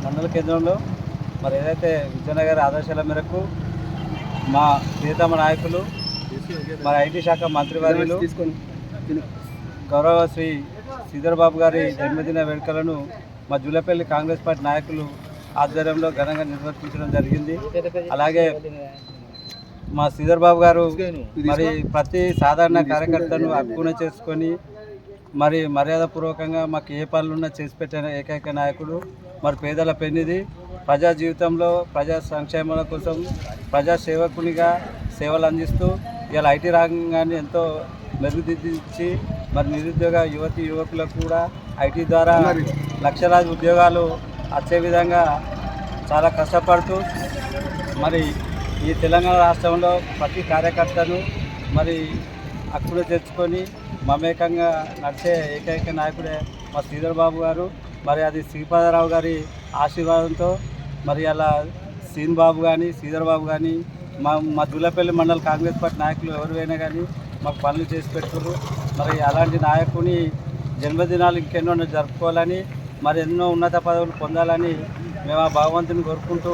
మండల కేంద్రంలో మరి ఏదైతే విజయనగర్ ఆదేశాల మేరకు మా ప్రియతమ నాయకులు మరి ఐటీ శాఖ మంత్రివర్యులు గౌరవ శ్రీ శ్రీధర్ బాబు గారి జన్మదిన వేడుకలను మా జూలపల్లి కాంగ్రెస్ పార్టీ నాయకులు ఆధ్వర్యంలో ఘనంగా నిర్వర్తించడం జరిగింది. అలాగే మా శ్రీధర్ బాబు గారు మరి ప్రతి సాధారణ కార్యకర్తను హక్కున చేసుకొని మరి మర్యాదపూర్వకంగా మాకు ఏ పనులున్నా చేసి పెట్టిన ఏకైక నాయకుడు. మరి పేదల పెన్నిది, ప్రజా జీవితంలో ప్రజా సంక్షేమాల కోసం ప్రజా సేవకునిగా సేవలు అందిస్తూ ఇలా ఐటీ రంగాన్ని ఎంతో మెరుగుదిద్దించి మరి నిరుద్యోగ యువతి యువకులకు కూడా ఐటీ ద్వారా లక్షలాది ఉద్యోగాలు వచ్చే విధంగా చాలా కష్టపడుతూ మరి ఈ తెలంగాణ రాష్ట్రంలో ప్రతి కార్యకర్తను మరి హక్కులు తెచ్చుకొని మమేకంగా నడిచే ఏకైక నాయకుడే మా శ్రీధర్ బాబు గారు. మరి అది శ్రీపాదరావు గారి ఆశీర్వాదంతో మరి అలా శ్రీన్ బాబు కానీ శ్రీధర్ బాబు కానీ మా జూలపల్లి మండల కాంగ్రెస్ పార్టీ నాయకులు ఎవరైనా కానీ మాకు పనులు చేసి పెట్టుకున్నారు. మరి అలాంటి నాయకుని జన్మదినాలు ఇంకెన్నో జరుపుకోవాలని మరి ఎన్నో ఉన్నత పదవులు పొందాలని మేము ఆ భగవంతుని కోరుకుంటూ